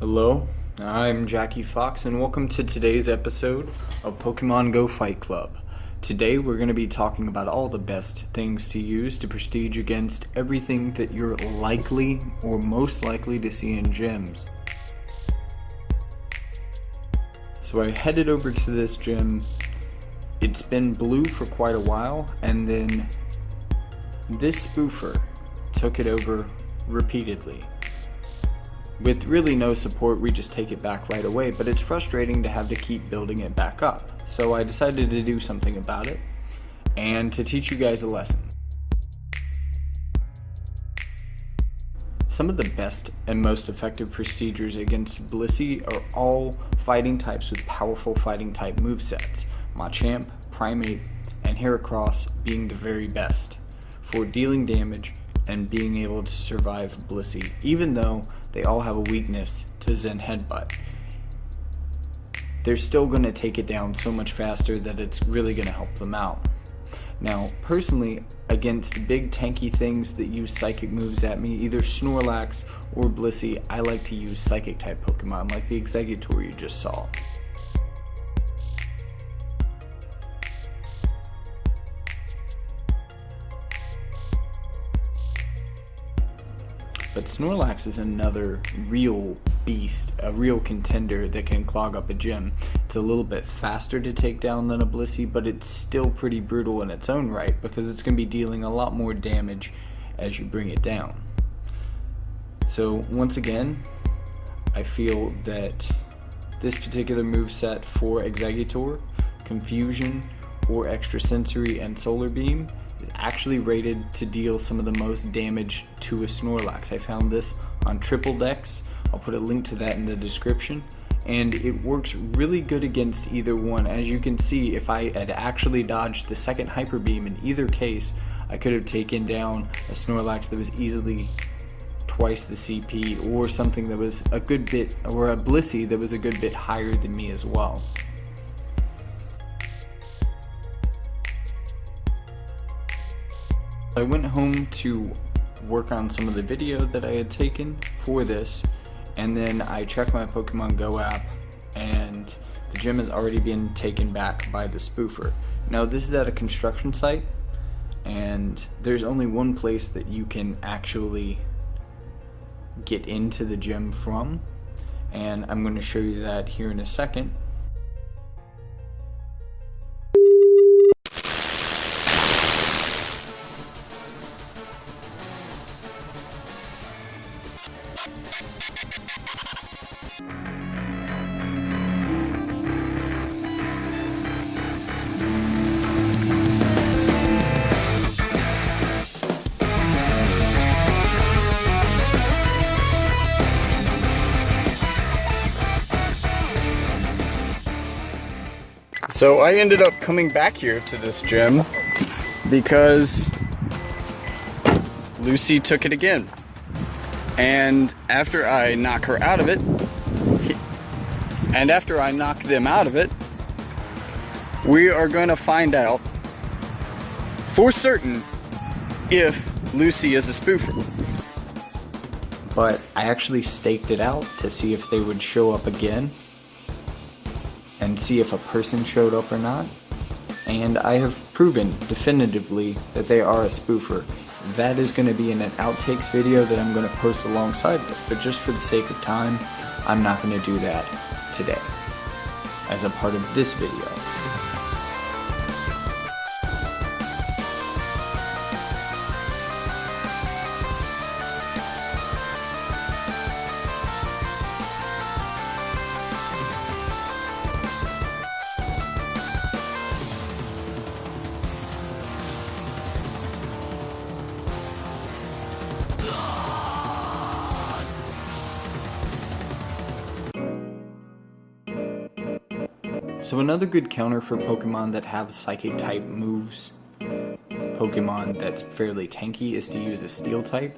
Hello, I'm Jackie Fox and welcome to today's episode of Pokemon Go Fight Club. Today we're going to be talking about all the best things to use to prestige against everything that you're likely or most likely to see in gyms. So I headed over to this gym. It's been blue for quite a while, and then this spoofer took it over repeatedly. With really no support, we just take it back right away, but it's frustrating to have to keep building it back up. So I decided to do something about it, and to teach you guys a lesson. Some of the best and most effective prestigers against Blissey are all fighting types with powerful fighting type movesets. Machamp, Primate, and Heracross being the very best for dealing damage and being able to survive Blissey, even though they all have a weakness to Zen Headbutt. They're still going to take it down so much faster that it's really going to help them out. Now, personally, against big tanky things that use psychic moves at me, either Snorlax or Blissey, I like to use psychic type Pokemon like the Exeggutor you just saw. But Snorlax is another real beast, a real contender that can clog up a gym. It's a little bit faster to take down than a Blissey, but it's still pretty brutal in its own right because it's going to be dealing a lot more damage as you bring it down. So once again, I feel that this particular moveset for Exeggutor, Confusion, or Extrasensory and Solar Beam is actually rated to deal some of the most damage to a Snorlax. I found this on Triple Dex. I'll put a link to that in the description, and it works really good against either one. As you can see, if I had actually dodged the second Hyper Beam in either case, I could have taken down a Snorlax that was easily twice the CP, or something that was a good bit, or a Blissey that was a good bit higher than me as well. I went home to work on some of the video that I had taken for this, and then I checked my Pokemon Go app, and the gym has already been taken back by the spoofer. Now this is at a construction site, and there's only one place that you can actually get into the gym from, and I'm going to show you that here in a second. So I ended up coming back here to this gym because Lucy took it again. And after I knock her out of it, them out of it, we are going to find out for certain if Lucy is a spoofer. But I actually staked it out to see if they would show up again, and see if a person showed up or not, and I have proven definitively that they are a spoofer. That is going to be in an outtakes video that I'm going to post alongside this, but just for the sake of time, I'm not going to do that today as a part of this video. So another good counter for Pokemon that have Psychic type moves, Pokemon that's fairly tanky, is to use a Steel type.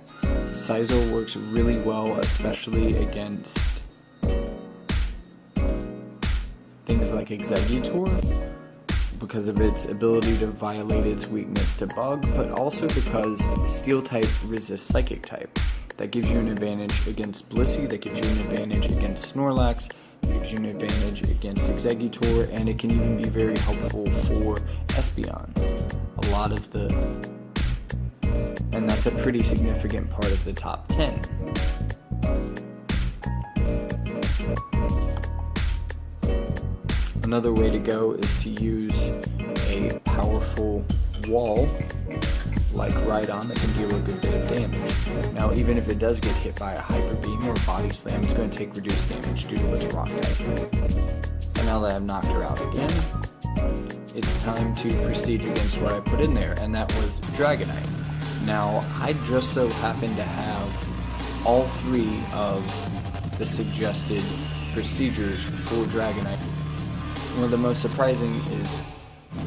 Scizor works really well, especially against things like Exeggutor, because of its ability to violate its weakness to Bug, but also because Steel type resists Psychic type. That gives you an advantage against Blissey, that gives you an advantage against Snorlax, that gives you an advantage against Exeggutor, and it can even be very helpful for Espeon. And that's a pretty significant part of the top 10. Another way to go is to use a powerful wall like Rhydon that can deal a good bit of damage. Now, even if it does get hit by a Hyper Beam or a Body Slam, it's going to take reduced damage due to its rock type. And now that I've knocked her out again, it's time to prestige against what I put in there, and that was Dragonite. Now, I just so happen to have all 3 of the suggested prestigers for Dragonite. One of the most surprising is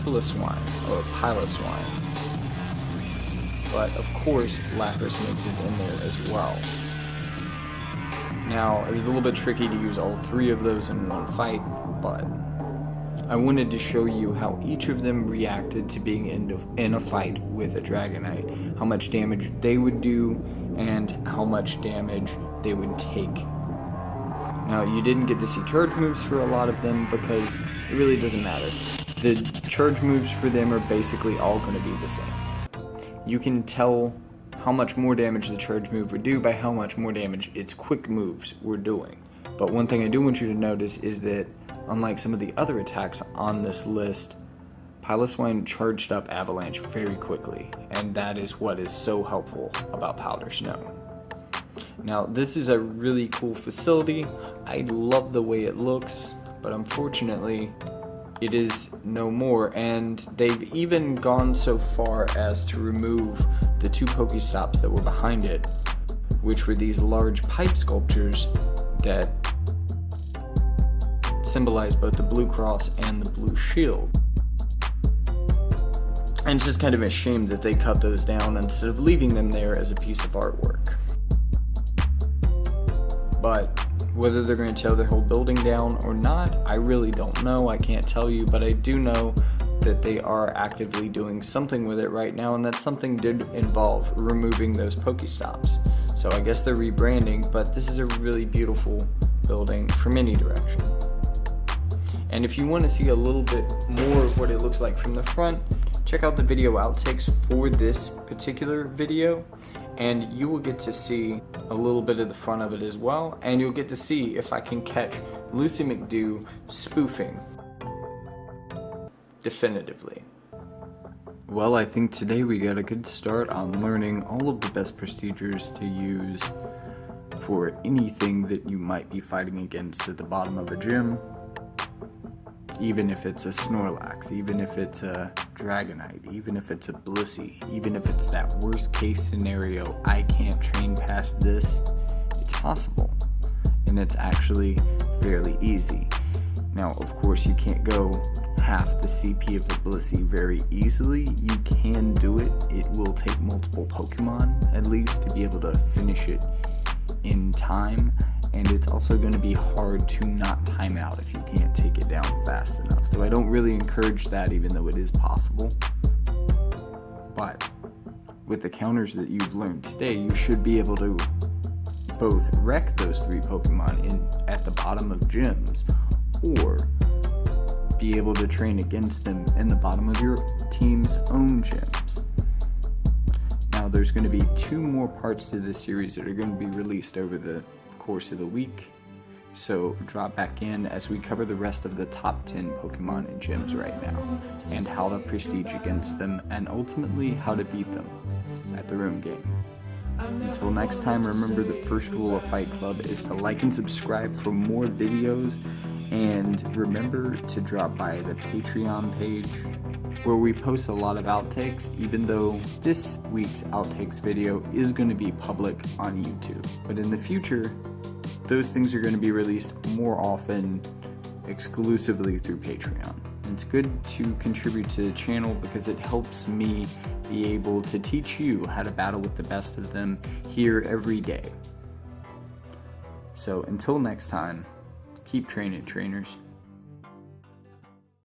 Piloswine, or Piloswine. But of course, Lapras makes it in there as well. Now, it was a little bit tricky to use all 3 of those in one fight, but I wanted to show you how each of them reacted to being in a fight with a Dragonite, how much damage they would do, and how much damage they would take. Now, you didn't get to see charge moves for a lot of them because it really doesn't matter. The charge moves for them are basically all going to be the same. You can tell how much more damage the charge move would do by how much more damage its quick moves were doing. But one thing I do want you to notice is that, unlike some of the other attacks on this list, Piloswine charged up Avalanche very quickly, and that is what is so helpful about Powder Snow. Now, this is a really cool facility. I love the way it looks, but unfortunately, it is no more, and they've even gone so far as to remove the 2 Pokestops that were behind it, which were these large pipe sculptures that symbolize both the blue cross and the blue shield. And it's just kind of a shame that they cut those down instead of leaving them there as a piece of artwork. But whether they're going to tear their whole building down or not, I really don't know. I can't tell you, but I do know that they are actively doing something with it right now, and that something did involve removing those Pokestops. So I guess they're rebranding, but this is a really beautiful building from any direction. And if you want to see a little bit more of what it looks like from the front, check out the video outtakes for this particular video, and you will get to see a little bit of the front of it as well, and you'll get to see if I can catch LoosieMcDew spoofing definitively. Well, I think today we got a good start on learning all of the best procedures to use for anything that you might be fighting against at the bottom of a gym. Even if it's a Snorlax, even if it's a Dragonite, even if it's a Blissey, even if it's that worst case scenario, I can't train past this, it's possible. And it's actually fairly easy. Now, of course, you can't go half the CP of a Blissey very easily. You can do it. It will take multiple Pokemon, at least, to be able to finish it in time. And it's also going to be hard to not time out if you can't take it down fast enough. So I don't really encourage that, even though it is possible. But with the counters that you've learned today, you should be able to both wreck those 3 Pokemon at the bottom of gyms, or be able to train against them in the bottom of your team's own gyms. Now, there's going to be 2 more parts to this series that are going to be released over the course of the week, so drop back in as we cover the rest of the top 10 Pokemon in gyms right now, and how to prestige against them, and ultimately how to beat them at their own game. Until next time, remember the first rule of Fight Club is to like and subscribe for more videos, and remember to drop by the Patreon page where we post a lot of outtakes, even though this week's outtakes video is going to be public on YouTube. But in the future, those things are going to be released more often exclusively through Patreon. And it's good to contribute to the channel because it helps me be able to teach you how to battle with the best of them here every day. So until next time, keep training, trainers.